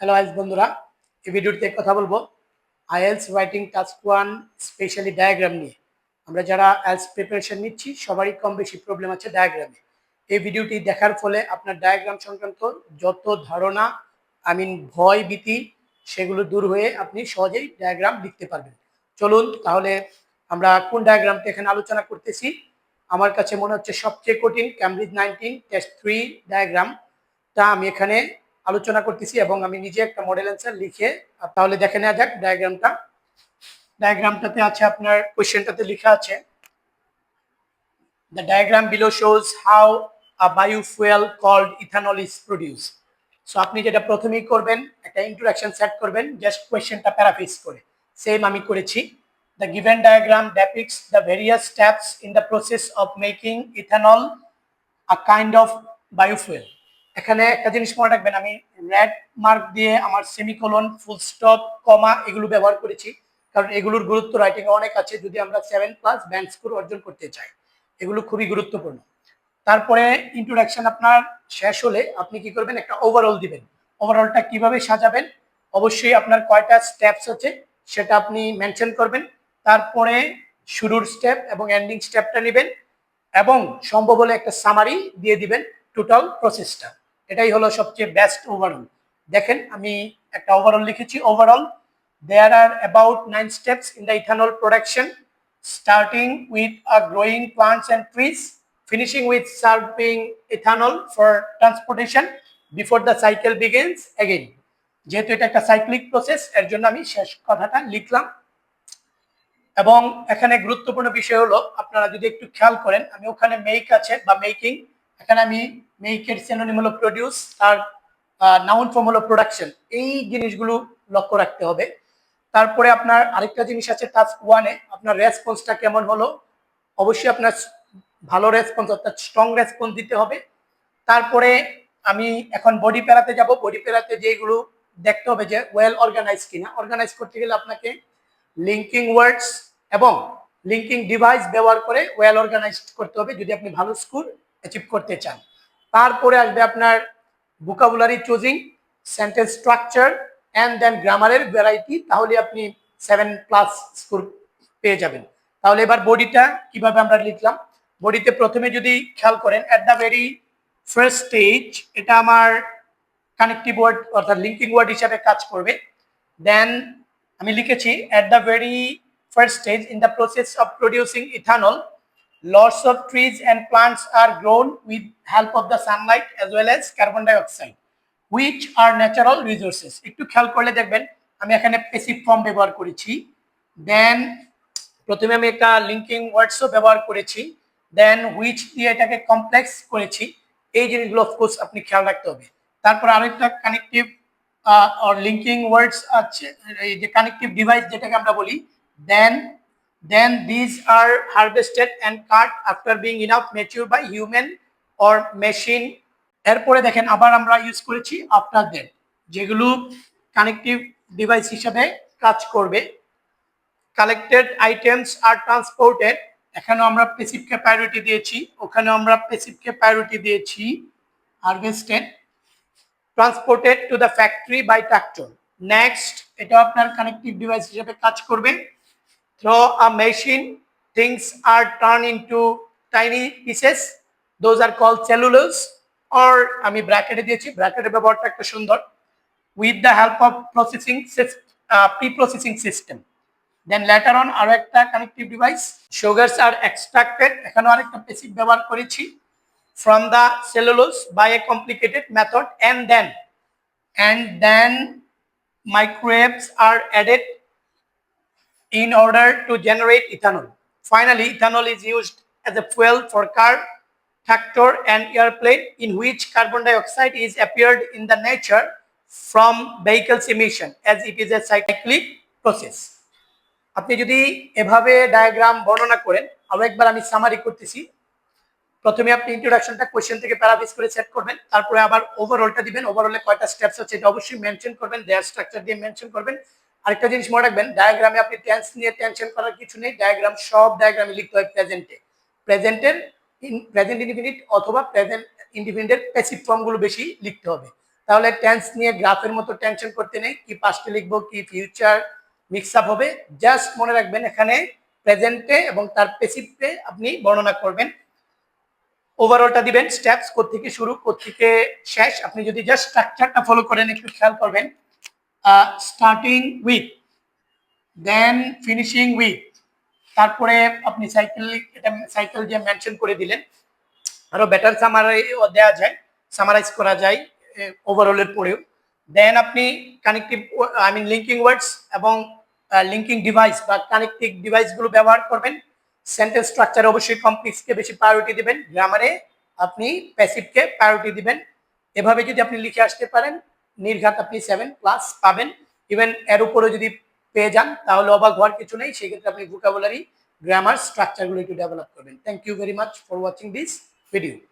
Hello IELTS বন্ধুরা, এই ভিডিওটিতে কথা বলবো IELTS writing task 1 specially diagram নিয়ে। আমরা যারা আইএলস প্রিপারেশন নিচ্ছি সবারই কম বেশি প্রবলেম আছে ডায়াগ্রামে। এই ভিডিওটি দেখার ফলে আপনার ডায়াগ্রাম সংক্রান্ত যত ধারণা ভয় ভীতি সেগুলো দূর হয়ে আপনি সহজেই ডায়াগ্রাম লিখতে পারবেন। চলুন তাহলে আমরা কোন ডায়াগ্রামটা এখানে আলোচনা করতেছি। আমার কাছে মনে হচ্ছে সবচেয়ে কঠিন ক্যামব্রিজ 19 টেস্ট 3 ডায়াগ্রামটা আমি এখানে আলোচনা করতেছি এবং আমি নিজে একটা মডেল অ্যান্সার লিখে তাহলে দেখে নেওয়া যাক ডায়াগ্রামটাতে আছে আপনার কোশ্চেনটাতে লেখা আছে the diagram below shows how a biofuel called ethanol is produced. So আপনি যেটা প্রথমেই করবেন একটা ইন্ট্রোডাকশন সেট করবেন জাস্ট কোশ্চেনটা প্যারাফ্রেজ করে। সেম আমি করেছি। The given diagram depicts the various steps in the process of making ethanol, a kind of biofuel. এখানে একটা জিনিস মনে রাখবেন, আমি রেড মার্ক দিয়ে আমার সেমিকোলন, ফুল স্টপ, কমা এগুলো ব্যবহার করেছি কারণ এগুলোর গুরুত্ব রাইটিং এ অনেক আছে যদি আমরা 7+ ব্যান্ড স্কোর অর্জন করতে চাই। এগুলো খুবই গুরুত্বপূর্ণ। তারপরে ইন্ট্রোডাকশন আপনার শেষ হলে আপনি কি করবেন, একটা ওভারঅল দিবেন। ওভারঅলটা কিভাবে সাজাবেন, অবশ্যই আপনার কয়টা স্টেপস আছে সেটা আপনি মেনশন করবেন। তারপরে শুরুর স্টেপ এবং এন্ডিং স্টেপটা নেবেন এবং সম্ভব হলে একটা সামারি দিয়ে দিবেন টোটাল প্রসেসটা। এটাই হলো সবচেয়ে বেস্ট ওভারঅল। দেখেন আমি একটা ওভারঅল লিখেছি। Overall there are about 9 steps in the ethanol production, starting with growing plants and trees, finishing with serving ethanol for transportation before the cycle begins again. যেহেতু এটা একটা সাইক্লিক প্রসেস এর জন্য আমি শেষ কথাটা লিখলাম। এবং এখানে গুরুত্বপূর্ণ বিষয় হলো আপনারা যদি একটু খেয়াল করেন, আমি ওখানে মেক আছে বা মেকিং, এখানে আমি মেকের সিনোনিম হলো প্রডিউস, আর নাউন ফর্ম হলো প্রোডাকশন। এই জিনিসগুলো লক্ষ্য রাখতে হবে। তারপরে আপনার আরেকটা জিনিস আছে টাস্ক 1-এ আপনার রেসপন্সটা কেমন হলো। অবশ্যই আপনার ভালো রেসপন্স অর্থাৎ স্ট্রং রেসপন্স দিতে হবে। তারপরে আমি এখন বডি প্যারাতে যাব। বডি প্যারাতে যেগুলো দেখতে হবে যে ওয়েল অর্গানাইজ কিনা। অর্গানাইজ করতে গেলে আপনাকে লিঙ্কিং ওয়ার্ডস এবং লিঙ্কিং ডিভাইস ব্যবহার করে ওয়েল অর্গানাইজড করতে হবে যদি আপনি ভালো স্কোর অ্যাচিভ করতে চান। তারপরে আসবে আপনার vocabulary choosing, sentence structure and then গ্রামারের ভ্যারাইটি, তাহলে আপনি 7+ স্কোর পেয়ে যাবেন। তাহলে এবার বডিটা কিভাবে আমরা লিখলাম। বডিতে প্রথমে যদি খেয়াল করেন at the very first stage, এটা আমার কানেক্টিভ ওয়ার্ড অর্থাৎ লিঙ্কিং ওয়ার্ড হিসাবে কাজ করবে। দেন আমি লিখেছি at the very first stage in the process of producing ethanol, lots of trees and plants are grown with help of the sunlight as well as carbon dioxide, which are natural resources. একটু খেয়াল করলে দেখবেন আমি এখানে passive form ব্যবহার করেছি। দেন প্রথমে আমি একটা লিঙ্কিং ওয়ার্ডসও ব্যবহার করেছি। দেন হুইচ দিয়ে এটাকে কমপ্লেক্স করেছি। এই জিনিসগুলো অফকোর্স আপনি খেয়াল রাখতে হবে। তারপর আরেকটা কানেক্টিভ or linking words আছে, এই যে কানেক্টিভ ডিভাইস যেটাকে আমরা বলি। then these are harvested and cut after being enough mature by human or machine. এরপরে দেখেন আবার আমরা ইউজ করেছি আফটার দ্যাট, যেগুলো কানেক্টিভ ডিভাইস হিসেবে কাজ করবে। কালেক্টেড আইটেমস আর ট্রান্সপোর্টেড, এখানেও আমরা প্যাসিভকে প্রায়োরিটি দিয়েছি, ওখানেও আমরা প্যাসিভকে প্রায়োরিটি দিয়েছি। Harvested, transported to the factory by tractor. Next, এটা আপনার কানেক্টিভ ডিভাইস হিসেবে কাজ করবে। Through a machine things are turn into tiny pieces, those are called cellulose. Or আমি ব্র্যাকেটে দিয়েছি, ব্র্যাকেটের ব্যবহারটা একটা সুন্দর। With the help of processing pre processing system. Then later on আরো একটা connective device, sugars are extracted, এখানেও আরেকটা প্যাসিভ ব্যবহার করেছি। from the cellulose by a complicated method, and then microbes are added in order to generate ethanol. Finally, ethanol is used as a fuel for car, tractor and airplane, in which carbon dioxide is appeared in the nature from vehicles emission, as it is a cyclic process. আপনি যদি এভাবে diagram বর্ণনা করেন, আরো একবার আমি summary করতেছি। প্রথমে আপনি ইন্ট্রোডাকশনটা কোশ্চেন থেকে প্যারাফ্রেজ করে সেট করবেন, তারপরে আবার ওভারঅলটা দিবেন। ওভারঅলে কয়টা স্টেপস আছে এটা অবশ্যই মেনশন করবেন, দেয়ার স্ট্রাকচার দিয়ে মেনশন করবেন। আরেকটা জিনিস মনে রাখবেন, ডায়াগ্রামে আপনি টেন্স নিয়ে টেনশন করার কিছু নেই। ডায়াগ্রাম সব ডায়াগ্রামে লিখতে হয় প্রেজেন্টে। প্রেজেন্ট ইনডিফিনিট অথবা প্রেজেন্ট ইনডিফিনিটের প্যাসিভ ফর্মগুলো বেশি লিখতে হবে। তাহলে টেন্স নিয়ে গ্রাফের মতো টেনশন করতে নেই, কি পাস্টে লিখবো কি ফিউচার মিক্স আপ হবে। জাস্ট মনে রাখবেন এখানে প্রেজেন্টে এবং তার প্যাসিভে আপনি বর্ণনা করবেন, ওভারঅলটা দিবেন, স্টেপস কোত্থেকে শুরু কোত্থেকে শেষ। আপনি যদি জাস্ট স্ট্রাকচারটা ফলো করেন, একটু খেয়াল করবেন, starting with, then finishing with, তারপরে আপনি সাইকেল, এটা সাইকেল যে মেনশন করে দিলেন, আরো বেটার সামারাই দেওয়া যায়, সামারাইজ করা যায় ওভারঅলের পরেও। দেন আপনি connective I mean linking words এবং লিঙ্কিং ডিভাইস বা কানেক্টিভ ডিভাইসগুলো ব্যবহার করবেন। সেন্টেন্স স্ট্রাকচারে অবশ্যই কমপ্লেক্সকে বেশি প্রায়োরিটি দিবেন, গ্রামারে আপনি প্যাসিভকে প্রায়োরিটি দিবেন। এভাবে যদি আপনি লিখে আসতে পারেন, নির্ঘাত আপনি 7+ পাবেন। ইভেন এর উপরে যদি পেয়ে যান তাহলে অবাক হওয়ার কিছু নেই, সেক্ষেত্রে আপনি ভোকাবুলারি, গ্রামার, স্ট্রাকচারগুলো একটু ডেভেলপ করবেন। Thank you very much for watching this video.